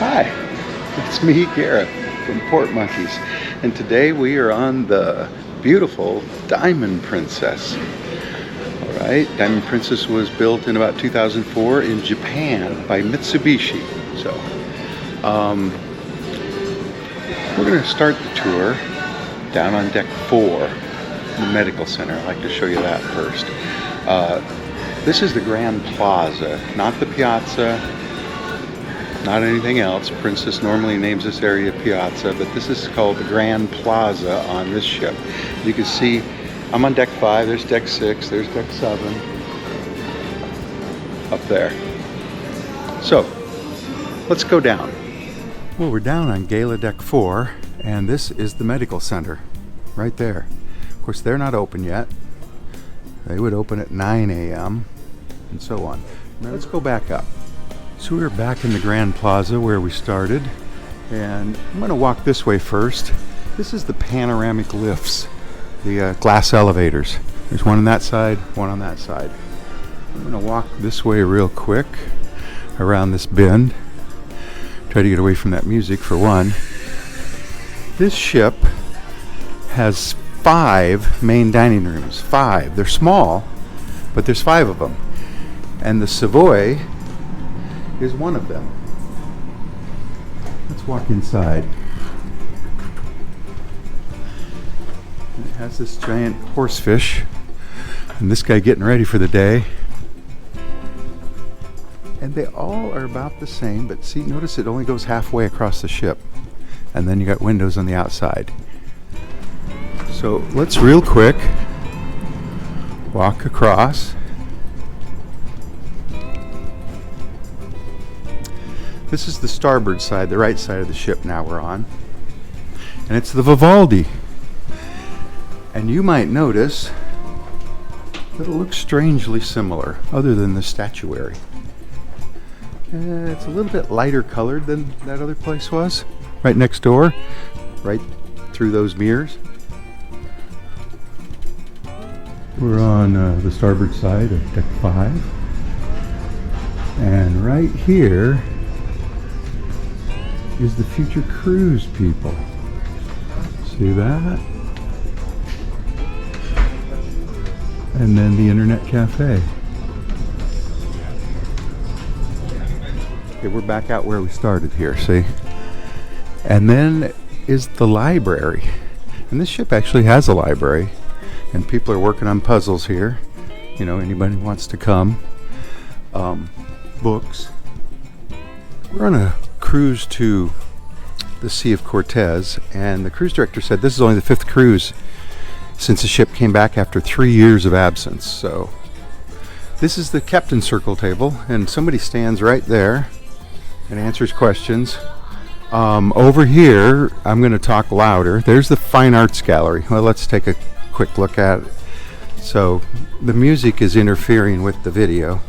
Hi, it's me, Gareth, from Port Monkeys, and today we are on the beautiful Diamond Princess. Alright, Diamond Princess was built in about 2004 in Japan by Mitsubishi. So, we're going to start the tour down on deck 4, the medical center. I'd like to show you that first. This is the Grand Plaza, not the Piazza, not anything else. Princess normally names this area Piazza, but this is called the Grand Plaza on this ship. You can see I'm on deck 5, there's deck 6, there's deck 7 up there. So, let's go down. Well, we're down on Gala Deck 4, and this is the medical center right there. Of course, they're not open yet. They would open at 9 a.m. and so on. Now let's go back up. So we're back in the Grand Plaza where we started, and I'm going to walk this way first. This is the panoramic lifts, the glass elevators. There's one on that side, one on that side. I'm going to walk this way real quick around this bend. Try to get away from that music for one. This ship has 5 main dining rooms. 5. They're small, but there's 5 of them. And the Savoy is one of them. Let's walk inside. It has this giant horsefish, and this guy getting ready for the day. And they all are about the same, but see, notice it only goes halfway across the ship. And then you got windows on the outside. So let's real quick walk across. This is the starboard side, the right side of the ship now we're on. And it's the Vivaldi. And you might notice that it looks strangely similar, other than the statuary. It's a little bit lighter colored than that other place was. Right next door, right through those mirrors. We're on the starboard side of deck 5. And right here is the future cruise people. See that? And then the internet cafe. Okay, we're back out where we started here, see? And then is the library. And this ship actually has a library. And people are working on puzzles here. You know, anybody wants to come. Books. We're on a cruise to the Sea of Cortez, and the cruise director said this is only the 5th cruise since the ship came back after 3 years of absence. So this is the captain's circle table, and somebody stands right there and answers questions. Over here, I'm going to talk louder. There's the Fine Arts Gallery. Well, let's take a quick look at it. So the music is interfering with the video,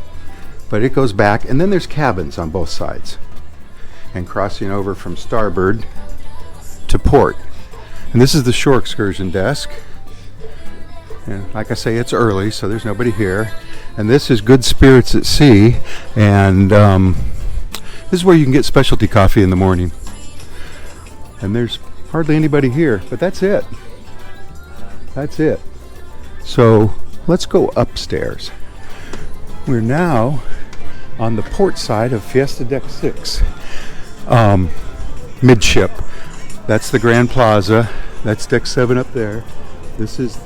but it goes back, and then there's cabins on both sides and crossing over from starboard to port. And this is the shore excursion desk, and like I say, it's early, so there's nobody here. And this is Good Spirits at Sea, and this is where you can get specialty coffee in the morning. And there's hardly anybody here, but that's it. That's it. So let's go upstairs. We're now on the port side of Fiesta Deck 6. Midship. That's the Grand Plaza. That's Deck 7 up there. This is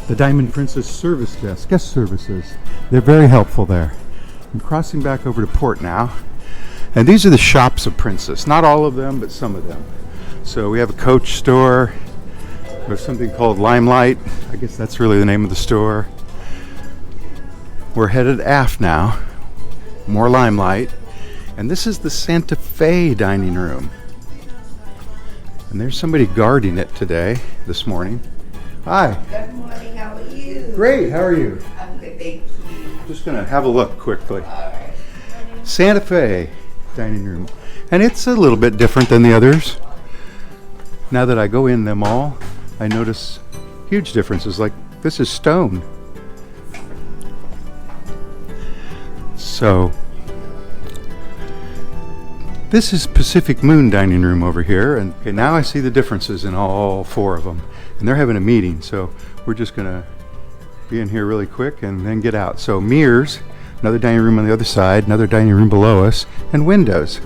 the Diamond Princess service desk, guest services. They're very helpful there. I'm crossing back over to port now. And these are the shops of Princess. Not all of them, but some of them. So we have a coach store. There's something called Limelight. I guess that's really the name of the store. We're headed aft now. More Limelight. And this is the Santa Fe dining room. And there's somebody guarding it today, this morning. Hi. Good morning, how are you? Great, how are you? I'm good, thank you. Just gonna have a look quickly. Alright. Santa Fe dining room. And it's a little bit different than the others. Now that I go in them all, I notice huge differences. Like this is stone. So This is Pacific Moon dining room over here, and okay, now I see the differences in all four of them. And they're having a meeting, so we're just gonna be in here really quick and then get out. So mirrors, another dining room on the other side, another dining room below us, and windows.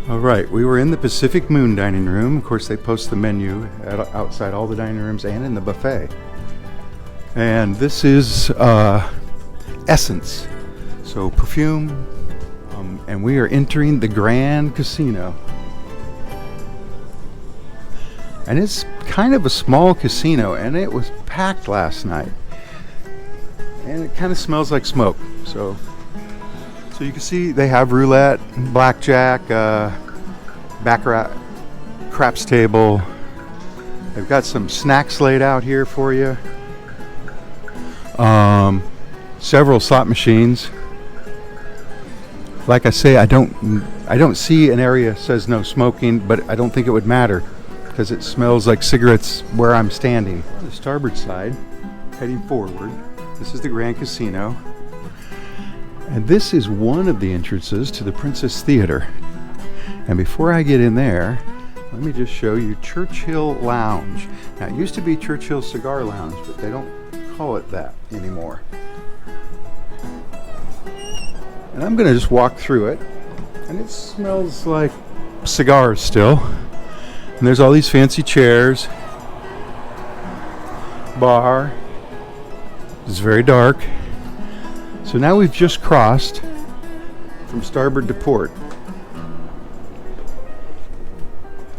All right, we were in the Pacific Moon dining room. Of course, they post the menu outside all the dining rooms and in the buffet. And this is Essence, so perfume. And we are entering the Grand Casino. And it's kind of a small casino, and it was packed last night. And it kind of smells like smoke. So you can see they have roulette, blackjack, baccarat, craps table. They've got some snacks laid out here for you. Several slot machines. Like I say, I don't see an area that says no smoking, but I don't think it would matter because it smells like cigarettes where I'm standing. On the starboard side, heading forward, this is the Grand Casino. And this is one of the entrances to the Princess Theater. And before I get in there, let me just show you Churchill Lounge. Now, it used to be Churchill Cigar Lounge, but they don't call it that anymore. And I'm going to just walk through it, and it smells like cigars still. And there's all these fancy chairs, bar. It's very dark. So now we've just crossed from starboard to port.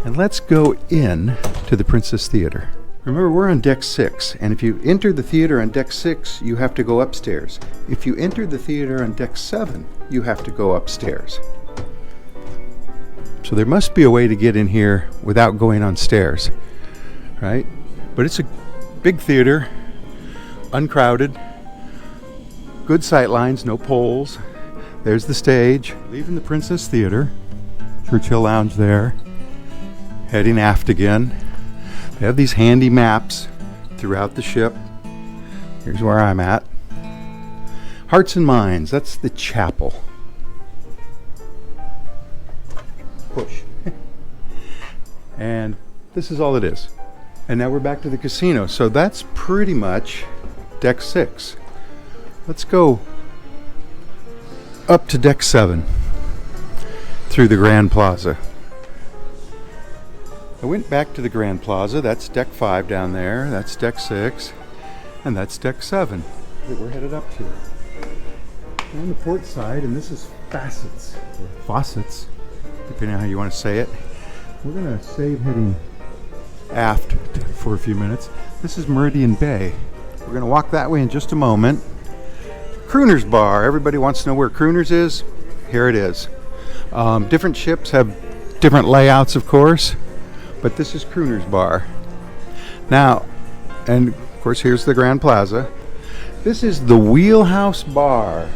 And let's go in to the Princess Theater. Remember, we're on deck 6, and if you enter the theater on deck 6, you have to go upstairs. If you enter the theater on deck 7, you have to go upstairs. So there must be a way to get in here without going on stairs, right? But it's a big theater, uncrowded, good sight lines, no poles. There's the stage. Leaving the Princess Theater, Churchill Lounge there, heading aft again. They have these handy maps throughout the ship. Here's where I'm at. Hearts and Minds, that's the chapel. Push. And this is all it is. And now we're back to the casino. So that's pretty much deck 6. Let's go up to deck 7 through the Grand Plaza. I went back to the Grand Plaza. That's deck 5 down there. That's deck 6. And that's deck 7 that we're headed up to. We're on the port side, and this is Faucets, or Faucets, depending on how you want to say it. We're going to save heading aft for a few minutes. This is Meridian Bay. We're going to walk that way in just a moment. Crooner's Bar. Everybody wants to know where Crooner's is. Here it is. Different ships have different layouts, of course. But this is Crooner's Bar. Now, and of course, here's the Grand Plaza. This is the Wheelhouse Bar.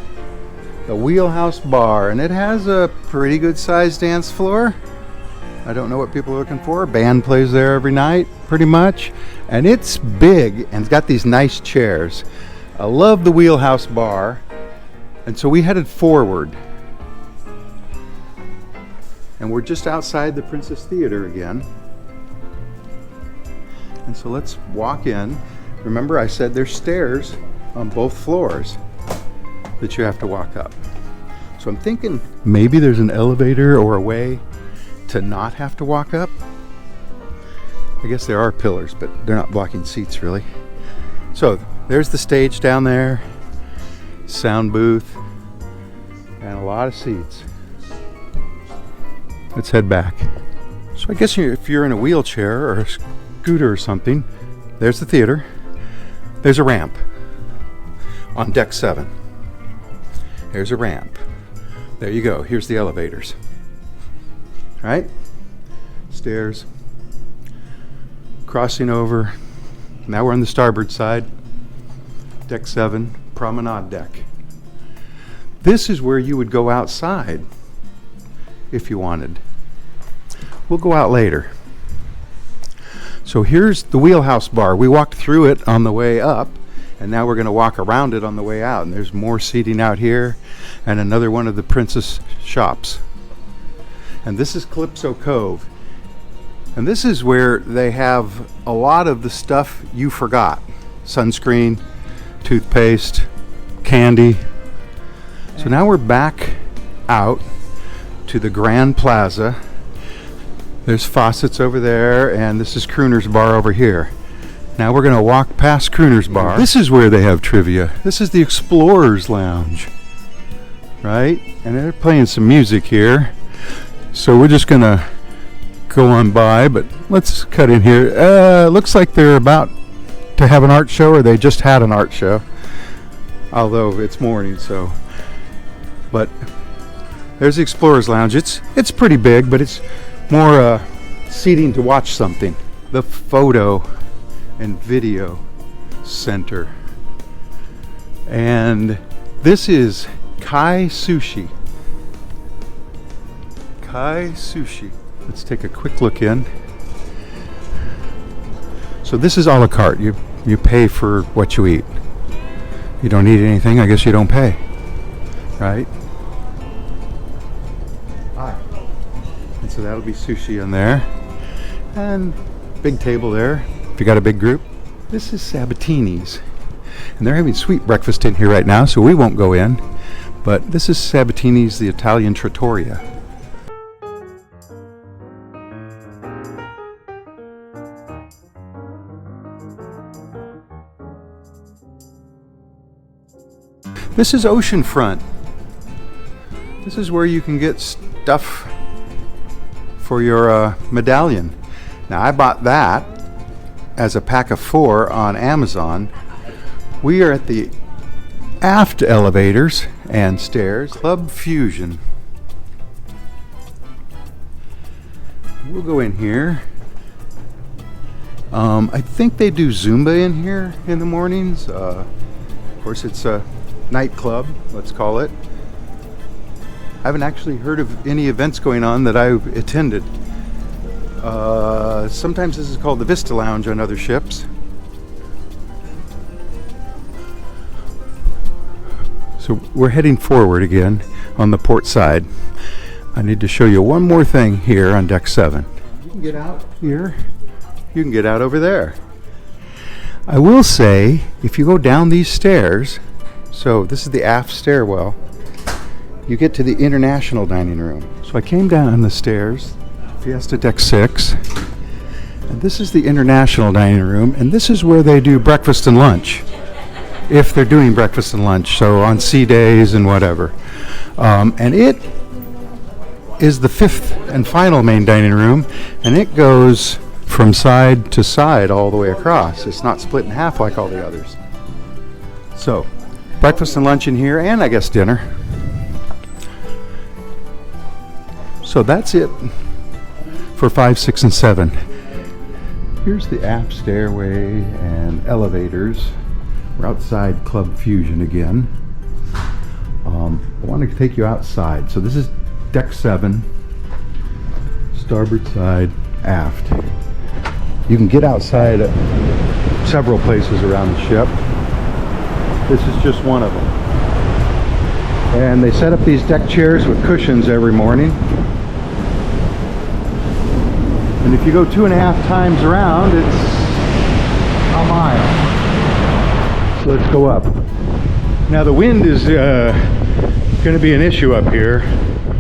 The Wheelhouse Bar, and it has a pretty good sized dance floor. I don't know what people are looking for. Band plays there every night, pretty much. And it's big, and it's got these nice chairs. I love the Wheelhouse Bar. And so we headed forward. And we're just outside the Princess Theater again. And so let's walk in. Remember, I said there's stairs on both floors that you have to walk up. So I'm thinking maybe there's an elevator or a way to not have to walk up. I guess there are pillars, but they're not blocking seats really. So there's the stage down there, sound booth, and a lot of seats. Let's head back. So I guess if you're in a wheelchair or a scooter or something, there's the theater. There's a ramp on deck 7. There's a ramp. There you go. Here's the elevators. Right? Stairs. Crossing over. Now we're on the starboard side. Deck 7, promenade deck. This is where you would go outside if you wanted. We'll go out later. So here's the Wheelhouse Bar. We walked through it on the way up, And now we're going to walk around it on the way out. And there's more seating out here and another one of the princess shops. And this is Calypso Cove. And this is where they have a lot of the stuff you forgot. Sunscreen, toothpaste, candy. So now we're back out to the Grand Plaza. There's faucets over there, and this is Crooner's Bar over here. Now we're going to walk past Crooner's Bar. This is where they have trivia. This is the Explorer's Lounge, right? And they're playing some music here. So we're just going to go on by, but let's cut in here. Looks like they're about to have an art show, or they just had an art show. Although it's morning, so. But there's the Explorer's Lounge. It's pretty big, but it's more seating to watch something. The photo and video center. And this is Kai Sushi. Kai Sushi. Let's take a quick look in. So this is a la carte. You pay for what you eat. You don't eat anything, I guess you don't pay. Right? And so that'll be sushi in there. And big table there. If you got a big group. This is Sabatini's. And they're having sweet breakfast in here right now, so we won't go in. But this is Sabatini's, the Italian trattoria. This is Oceanfront. This is where you can get stuff for your medallion. Now I bought that as a pack of 4 on Amazon. We are at the aft elevators and stairs. Club Fusion. We'll go in here. I think they do Zumba in here in the mornings. Of course, it's a nightclub, let's call it. I haven't actually heard of any events going on that I've attended. Sometimes this is called the Vista Lounge on other ships. So we're heading forward again on the port side. I need to show you one more thing here on deck 7. You can get out here. You can get out over there. I will say, if you go down these stairs, so this is the aft stairwell, you get to the international dining room. So I came down the stairs, Fiesta Deck 6, and this is the international dining room, and this is where they do breakfast and lunch, if they're doing breakfast and lunch, so on sea days and whatever. And it is the 5th and final main dining room, and it goes from side to side all the way across. It's not split in half like all the others. So, breakfast and lunch in here, and I guess dinner. So that's it for 5, 6, and 7. Here's the aft stairway and elevators. We're outside Club Fusion again. I want to take you outside. So this is deck 7, starboard side, aft. You can get outside at several places around the ship. This is just one of them. And they set up these deck chairs with cushions every morning. And if you go 2.5 times around, it's a mile. So let's go up. Now the wind is going to be an issue up here.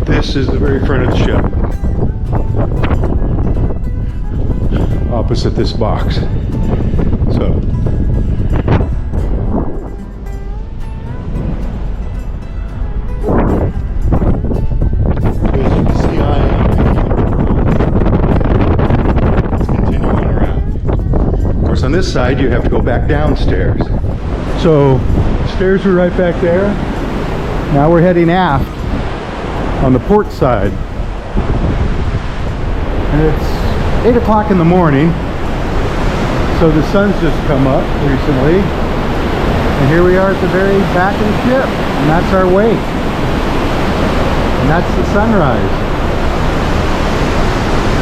This is the very front of the ship, opposite this box. So as you can see, I am let's continue on around. Of course, on this side you have to go back downstairs. So stairs are right back there. Now we're heading aft on the port side. And it's 8 o'clock in the morning. So the sun's just come up recently. And here we are at the very back of the ship. And that's our wake. And that's the sunrise.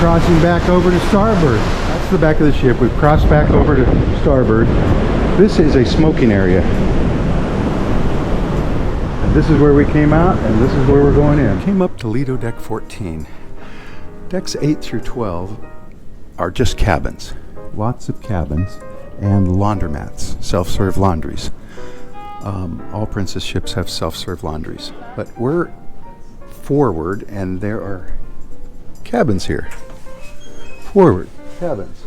Crossing back over to starboard. That's the back of the ship. We've crossed back over to starboard. This is a smoking area. And this is where we came out, and this is where we're going in. Came up to Lido Deck 14. Decks 8 through 12 are just cabins. Lots of cabins and laundromats, self-serve laundries. All Princess ships have self-serve laundries. But we're forward, and there are cabins here. Forward, cabins.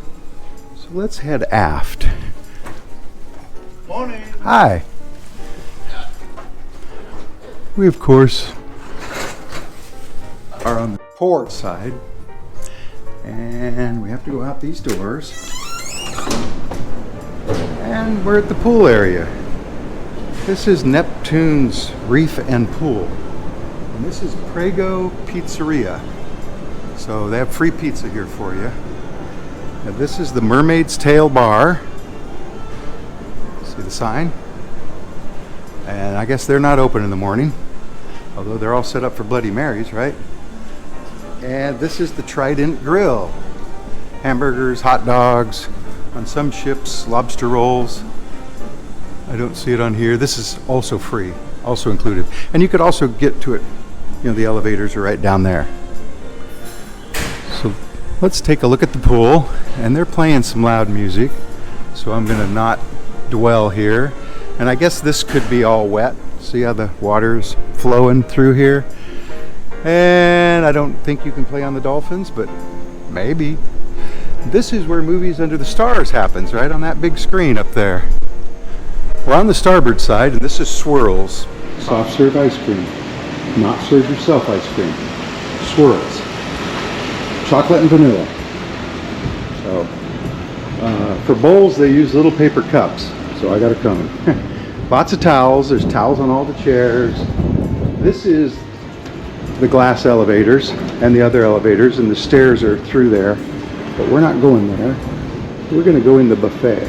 So let's head aft. Morning. Hi. We, of course, are on the port side, and we have to go out these doors. And we're at the pool area. This is Neptune's Reef and Pool. And this is Prego Pizzeria. So they have free pizza here for you. And this is the Mermaid's Tail Bar. See the sign? And I guess they're not open in the morning, although they're all set up for Bloody Marys, right? And this is the Trident Grill. Hamburgers, hot dogs, on some ships, lobster rolls. I don't see it on here. This is also free, also included. And you could also get to it, you know, the elevators are right down there. So let's take a look at the pool, and they're playing some loud music, so I'm gonna not dwell here. And I guess this could be all wet. See how the water's flowing through here? And I don't think you can play on the dolphins, but maybe. This is where Movies Under the Stars happens, right on that big screen up there. We're on the starboard side, and this is Swirls. Soft serve ice cream. Not serve yourself ice cream. Swirls. Chocolate and vanilla. So, for bowls, they use little paper cups. So I got a cone. Lots of towels. There's towels on all the chairs. This is the glass elevators and the other elevators, and the stairs are through there. But we're not going there. We're going to go in the buffet.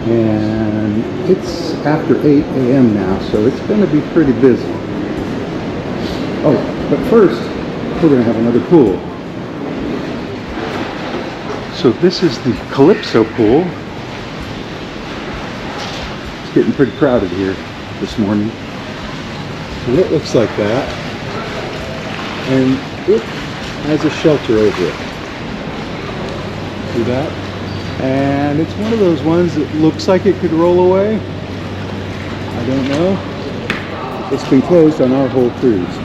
And it's after 8 a.m. now, so it's going to be pretty busy. Oh, but first, we're going to have another pool. So this is the Calypso pool. It's getting pretty crowded here this morning. And it looks like that. And it has a shelter over it. See that? And it's one of those ones that looks like it could roll away. I don't know. It's been closed on our whole cruise.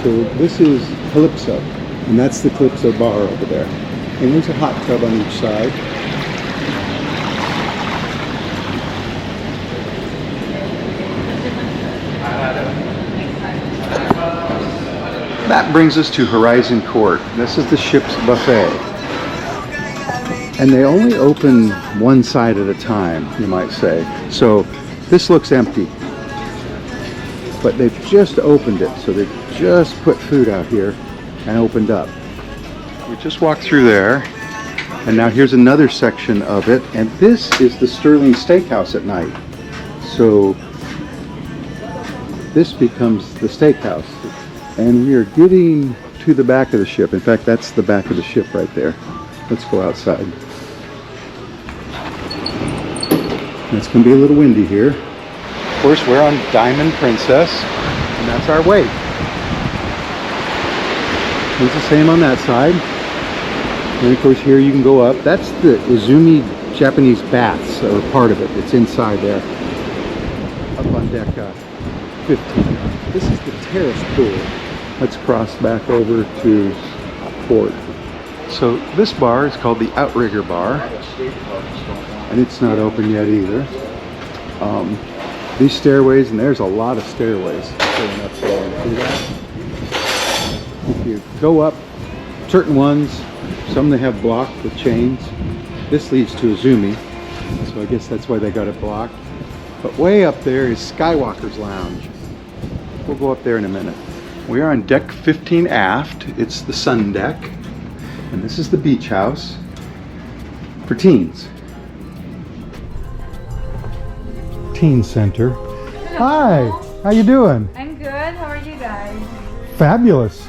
So this is Calypso, and that's the Calypso bar over there. And there's a hot tub on each side. That brings us to Horizon Court. This is the ship's buffet. And they only open one side at a time, you might say. So this looks empty. But they've just opened it, so they've just put food out here and opened up. We just walked through there, and now here's another section of it, and this is the Sterling Steakhouse at night. So this becomes the steakhouse. And we are getting to the back of the ship. In fact, that's the back of the ship right there. Let's go outside. It's going to be a little windy here. Of course, we're on Diamond Princess, and that's our weight. It's the same on that side. And of course, here you can go up. That's the Izumi Japanese baths, or part of it. It's inside there, up on deck 15. This is the terrace pool. Let's cross back over to port. So this bar is called the Outrigger Bar, and it's not open yet either. These stairways, and there's a lot of stairways going up there. See that? If you go up, certain ones, some they have blocked with chains. This leads to Izumi, so I guess that's why they got it blocked. But way up there is Skywalker's Lounge. We'll go up there in a minute. We are on deck 15 aft. It's the sun deck. And this is the beach house for teens. Teen Center. Hi, how you doing? I'm good. How are you guys? Fabulous.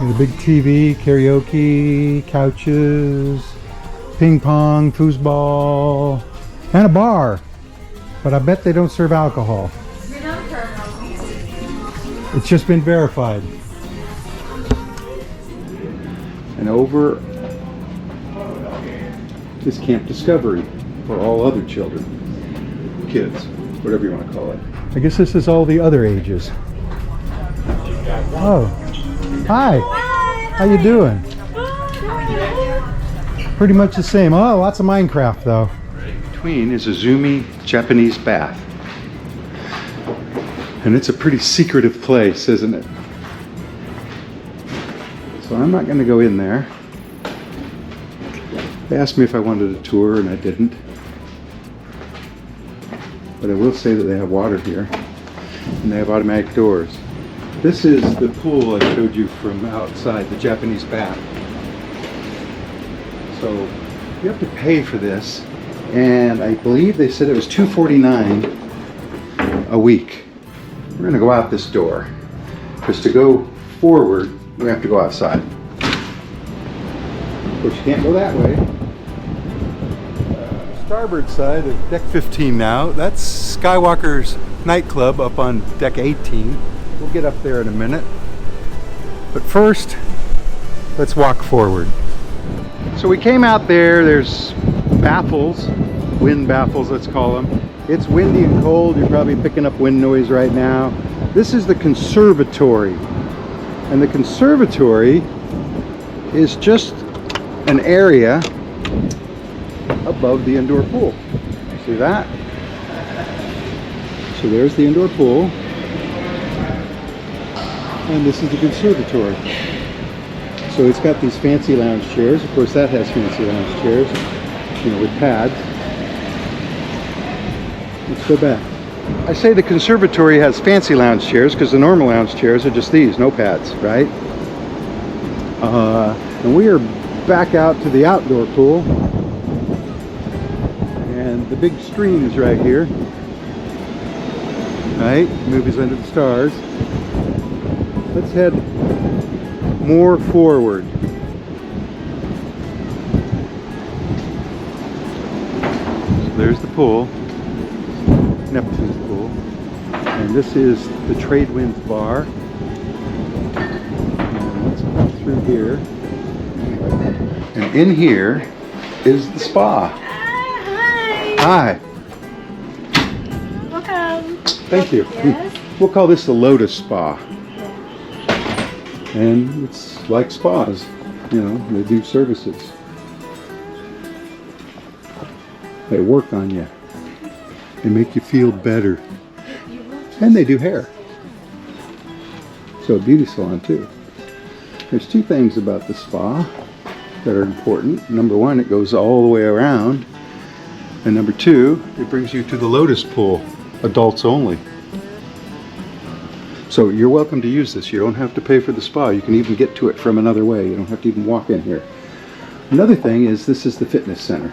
And a big TV, karaoke, couches, ping pong, foosball, and a bar. But I bet they don't serve alcohol. We don't serve alcohol. It's just been verified. And over is Camp Discovery for all other children, kids, whatever you want to call it. I guess this is all the other ages. Oh, hi. How you doing? Pretty much the same. Oh, lots of Minecraft though. Between is a zoomy Japanese bath. And it's a pretty secretive place, isn't it? So I'm not going to go in there. They asked me if I wanted a tour and I didn't. But I will say that they have water here and they have automatic doors. This is the pool I showed you from outside, the Japanese bath. So you have to pay for this, and I believe they said it was $2.49 a week. We're going to go out this door because to go forward we have to go outside. Of course you can't go that way. Starboard side of deck 15 now. That's Skywalker's nightclub up on deck 18. We'll get up there in a minute. But first, let's walk forward. So we came out there. There's baffles, wind baffles, let's call them. It's windy and cold. You're probably picking up wind noise right now. This is the conservatory. And the conservatory is just an area above the indoor pool. See that? So there's the indoor pool. And this is the conservatory. So it's got these fancy lounge chairs. Of course that has fancy lounge chairs, you know, with pads. Let's go back. I say the conservatory has fancy lounge chairs because the normal lounge chairs are just these, no pads, right? And we are back out to the outdoor pool. And the big stream is right here. Right? Movies Under the Stars. Let's head more forward. So there's the pool, Neptune's pool, and this is the Trade Winds bar. And let's go through here, and in here is the spa. Hi. Hi. Welcome. Thank you. Yes. We'll call this the Lotus Spa. And it's like spas, you know, they do services. They work on you. They make you feel better. And they do hair. So a beauty salon too. There's two things about the spa that are important. Number one, it goes all the way around. And number two, it brings you to the Lotus Pool, adults only. So you're welcome to use this. You don't have to pay for the spa. You can even get to it from another way. You don't have to even walk in here. Another thing is this is the fitness center.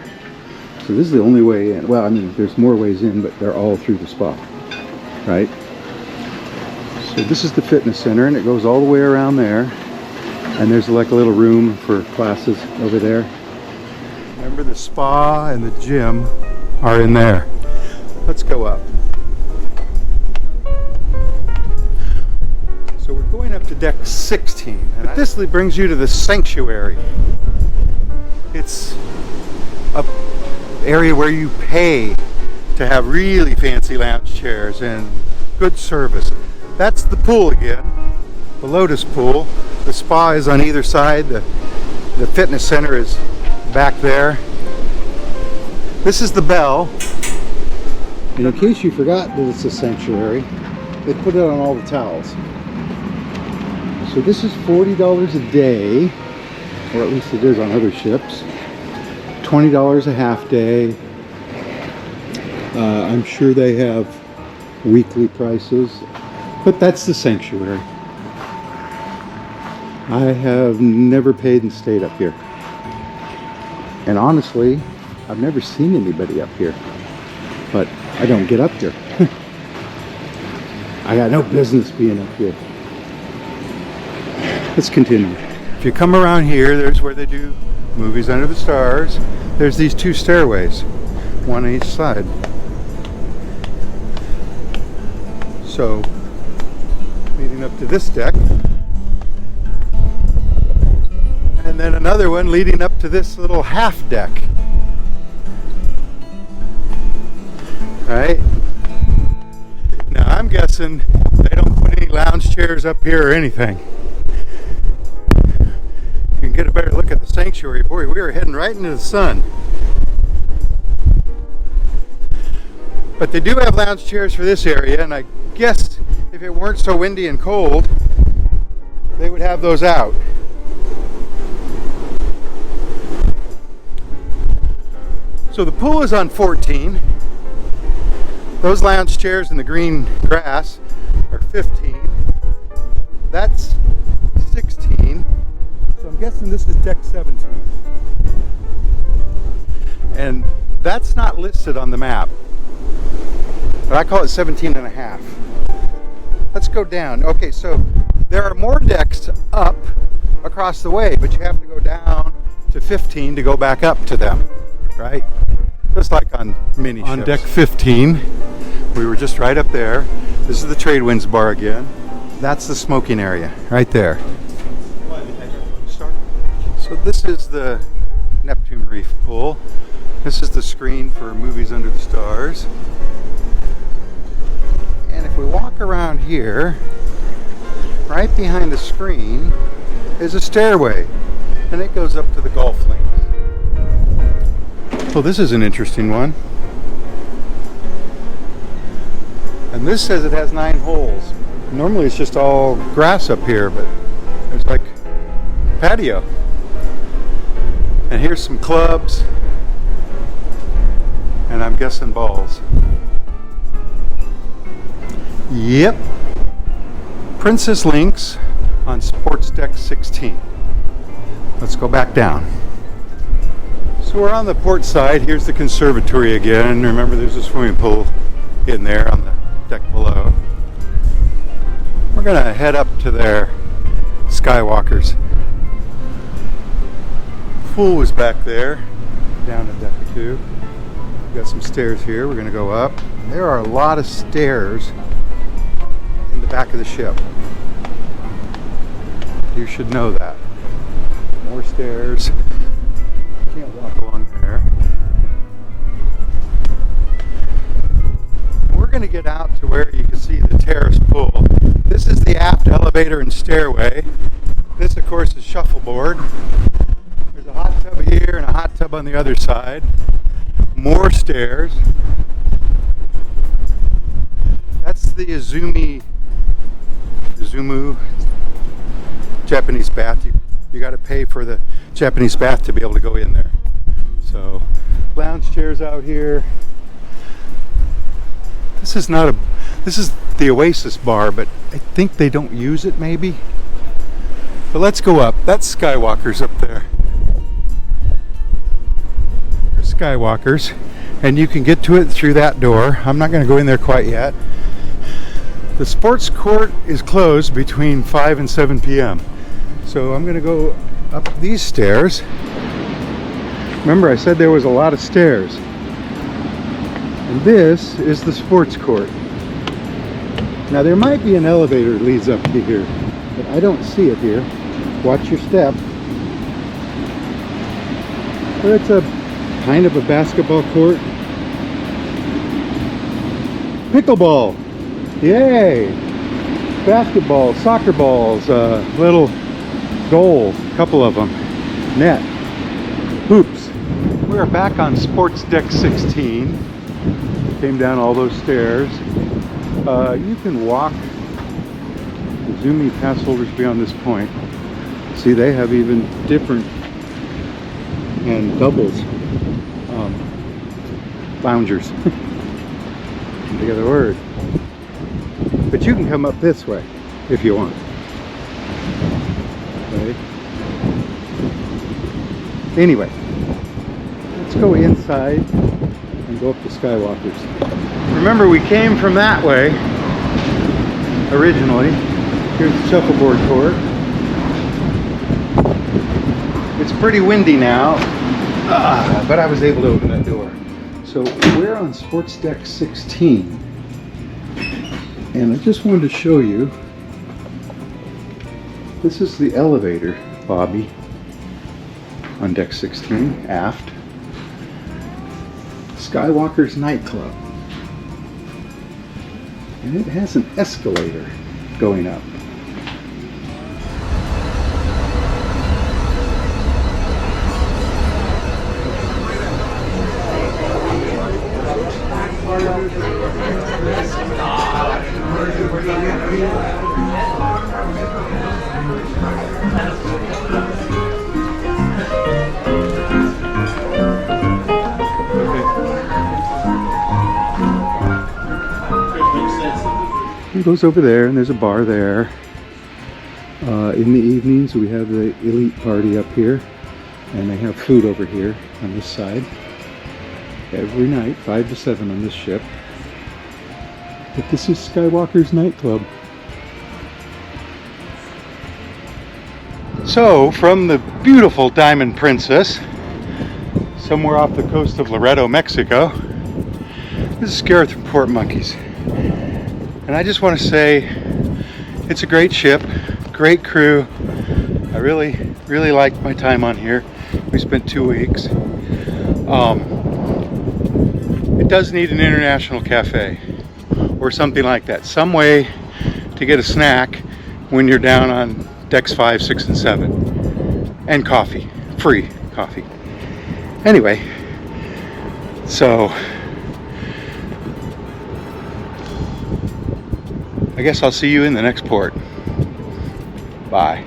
So this is the only way in. Well, I mean, there's more ways in, but they're all through the spa, right? So this is the fitness center, and it goes all the way around there. And there's like a little room for classes over there. Remember, the spa and the gym are in there. Let's go up. So we're going up to deck 16, and this brings you to the sanctuary. It's an area where you pay to have really fancy lounge chairs and good service. That's the pool again, the Lotus Pool. The spa is on either side. The fitness center is back there. This is the bell. And in case you forgot that it's a sanctuary, they put it on all the towels. So this is $40 a day, or at least it is on other ships. $20 a half day. I'm sure they have weekly prices, but that's the sanctuary. I have never paid and stayed up here. And honestly, I've never seen anybody up here, but I don't get up here. I got no business being up here. Let's continue. If you come around here, there's where they do Movies Under the Stars. there's these two stairways, one on each side. So, leading up to this deck, and then another one leading up to this little half deck. Right? Now I'm guessing they don't put any lounge chairs up here or anything. You can get a better look at the sanctuary. Boy, we were heading right into the sun. But they do have lounge chairs for this area, and I guess if it weren't so windy and cold, they would have those out. So the pool is on 14. Those lounge chairs in the green grass are 15. That's 16. So I'm guessing this is deck 17. And that's not listed on the map. But I call it 17 and a half. Let's go down. Okay, so there are more decks up across the way, but you have to go down to 15 to go back up to them, right? Just like on mini ships. On deck 15, we were just right up there. This is the trade winds bar again. That's the smoking area, right there. So this is the Neptune Reef pool. This is the screen for movies under the stars. And if we walk around here, right behind the screen is a stairway, and it goes up to the golf links. Well, this is an interesting one. And this says it has 9 holes. Normally it's just all grass up here, but it's like patio. And here's some clubs, and I'm guessing balls. Yep. Princess Links on Sports Deck 16. Let's go back down. So we're on the port side. Here's the conservatory again. Remember, there's a swimming pool in there on the deck below. We're going to head up to their skywalkers. Pool was back there, down a deck or two. We've got some stairs here. We're going to go up. There are a lot of stairs in the back of the ship. You should know that. More stairs. Can't walk along there. We're going to get out to where you can see the terrace pool. This is the aft elevator and stairway. This, of course, is shuffleboard. There's a hot tub here and a hot tub on the other side. More stairs. That's the Izumu Japanese bath. You got to pay for the Japanese bath to be able to go in there. So, lounge chairs out here. This is the Oasis bar, but I think they don't use it maybe. But let's go up. That's Skywalker's up there. There's Skywalker's, and you can get to it through that door. I'm not going to go in there quite yet. The sports court is closed between 5 and 7 p.m. So I'm going to go up these stairs. Remember, I said there was a lot of stairs. And this is the sports court. Now there might be an elevator that leads up to here, but I don't see it here. Watch your step. But it's a kind of a basketball court. Pickleball. Yay! Basketball, soccer balls, little goals, a couple of them. Net. Hoops. We're back on Sports Deck 16. Came down all those stairs. You can walk the Zumi pass holders beyond this point. See, they have even different and doubles loungers. Think of the word. But you can come up this way if you want. Okay. Anyway, let's go inside and go up the Skywalkers. Remember, we came from that way originally. Here's the shuffleboard court. It's pretty windy now. But I was able to open that door. So we're on sports deck 16. And I just wanted to show you, this is the elevator lobby on deck 16, aft. Skywalker's nightclub. And it has an escalator going up. It goes over there, and there's a bar there. In the evenings, we have the elite party up here, and they have food over here on this side. Every night, 5 to 7 on this ship. But this is Skywalker's nightclub. So, from the beautiful Diamond Princess, somewhere off the coast of Laredo, Mexico, this is Gareth from Port Monkeys. And I just want to say, it's a great ship, great crew. I really liked my time on here. We spent 2 weeks. It does need an international cafe or something like that. Some way to get a snack when you're down on decks 5, 6, and 7. And coffee, free coffee. Anyway, so I guess I'll see you in the next port. Bye.